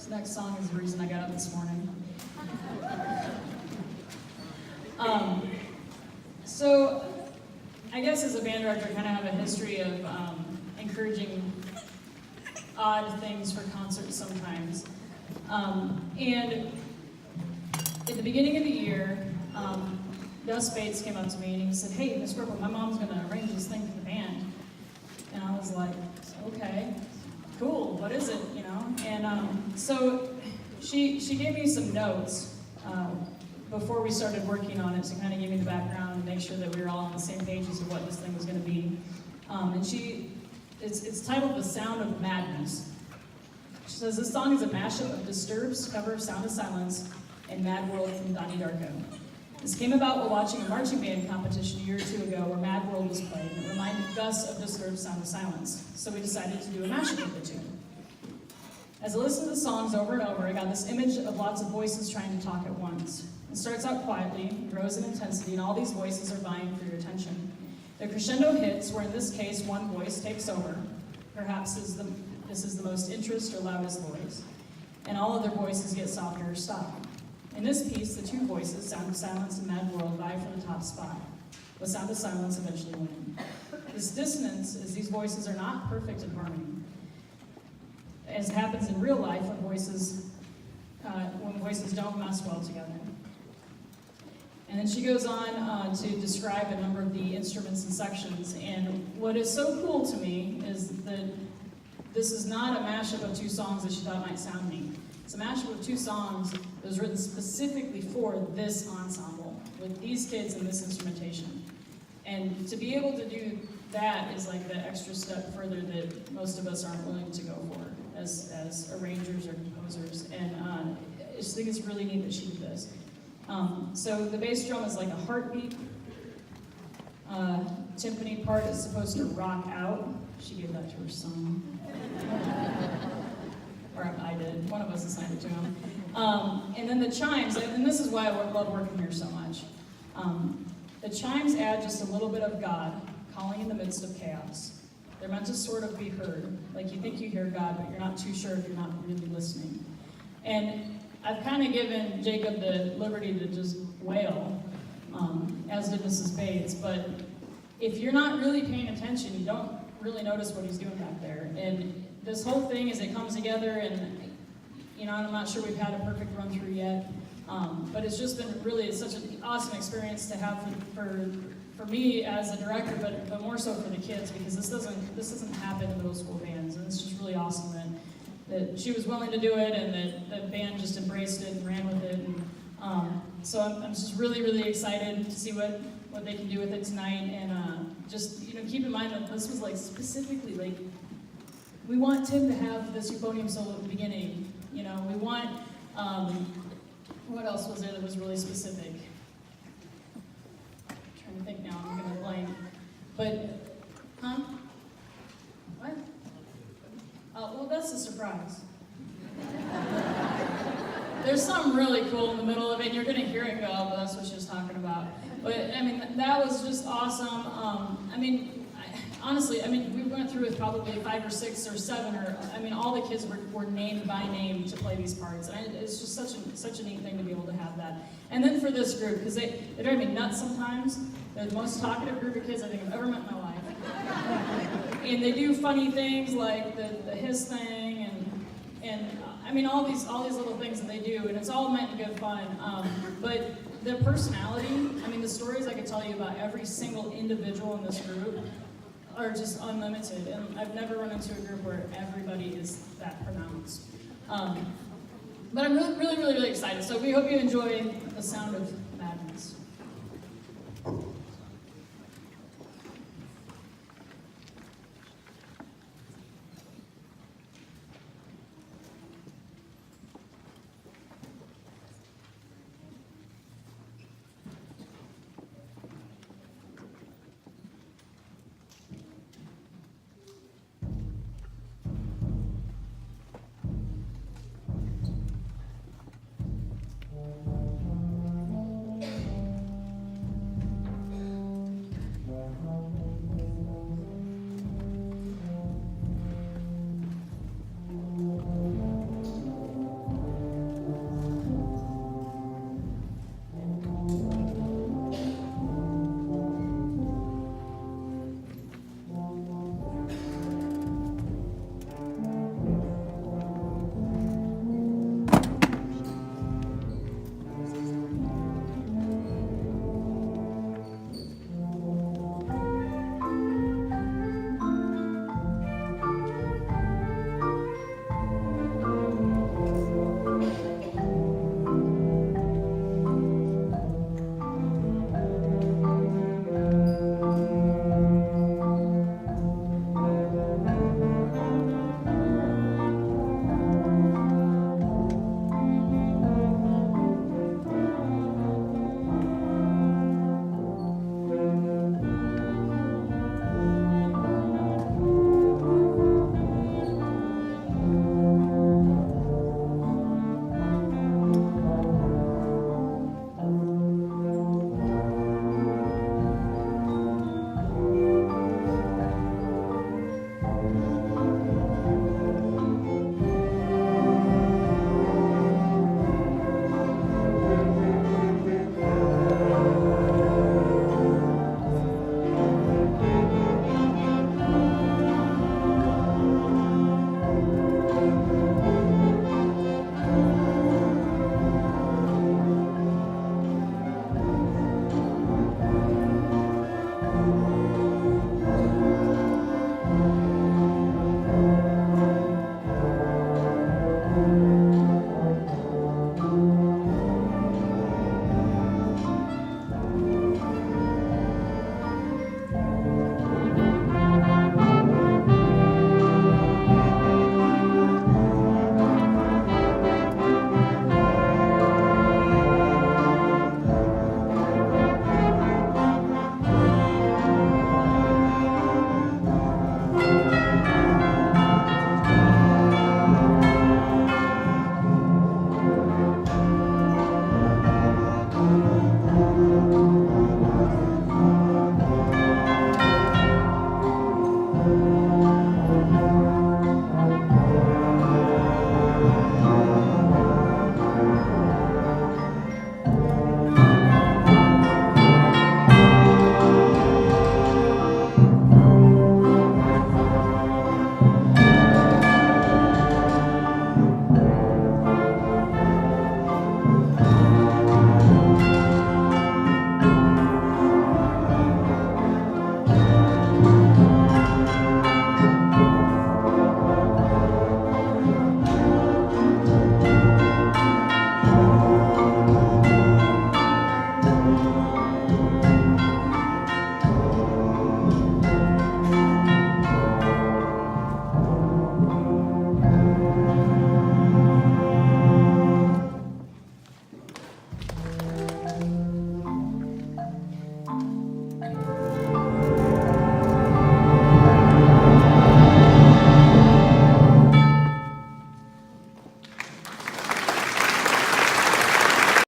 This next song is the reason I got up this morning. So, I guess as a band director, I kind of have a history of encouraging odd things for concerts sometimes. And at the beginning of the year, Gus Bates came up to me and he said, "Hey, Miss Purple, my mom's going to arrange this thing for the band." And I was like, "Okay, cool, what is it?" You know? And so she gave me some notes before we started working on it to kind of give me the background and make sure that we were all on the same page as to what this thing was going to be. And it's titled "The Sound of Madness." She says, "This song is a mashup of Disturbed's cover of Sound of Silence and Mad World from Donnie Darko. This came about while watching a marching band competition a year or two ago where Mad World was played, and it reminded Gus of Disturbed's Sound of Silence, so we decided to do a mashup of the two. As I listened to the songs over and over, I got this image of lots of voices trying to talk at once. It starts out quietly, grows in intensity, and all these voices are vying for your attention. The crescendo hits, where in this case one voice takes over. Perhaps this is the most interest or loudest voice, and all other voices get softer or stop. In this piece, the two voices, Sound of Silence and Mad World, vie for the top spot, with Sound of Silence eventually winning. This dissonance is these voices are not perfect in harmony, as happens in real life when voices don't mesh well together." And then she goes on to describe a number of the instruments and sections, and what is so cool to me is that this is not a mashup of two songs that she thought might sound neat. It's a mashup of two songs that was written specifically for this ensemble, with these kids and this instrumentation. And to be able to do that is like the extra step further that most of us aren't willing to go for as arrangers or composers. And I just think it's really neat that she did this. So the bass drum is like a heartbeat. Timpani part is supposed to rock out. She gave that to her son. Or I did. One of us assigned it to him. And then the chimes, and this is why I love working here so much. The chimes add just a little bit of God calling in the midst of chaos. They're meant to sort of be heard. Like you think you hear God, but you're not too sure if you're not really listening. And I've kind of given Jacob the liberty to just wail, as did Mrs. Bates, but if you're not really paying attention, you don't really notice what he's doing back there. And this whole thing, as it comes together, and you know, I'm not sure we've had a perfect run through yet, but it's just been really such an awesome experience to have for me as a director, but more so for the kids, because this doesn't happen in middle school bands, and it's just really awesome that she was willing to do it, and that the band just embraced it and ran with it. And so I'm just really, really excited to see what they can do with it tonight. And just keep in mind that this was like specifically like we want Tim to have this euphonium solo at the beginning. We want what else was there that was really specific? I'm trying to think now. I'm gonna blank. But what? Well, that's a surprise. There's something really cool in the middle of it, and you're going to hear it go, but that's what she was talking about. But, that was just awesome. Honestly, we went through with probably 5 or 6 or 7, or, all the kids were named by name to play these parts. And it's just such a neat thing to be able to have that. And then for this group, because they drive me nuts sometimes. They're the most talkative group of kids I think I've ever met in my life. And they do funny things like the hiss thing, and all these little things that they do, and it's all meant in good fun. But their personality, the stories I could tell you about every single individual in this group are just unlimited, and I've never run into a group where everybody is that pronounced. But I'm really, really, really, really excited. So we hope you enjoy the Sound of Madness.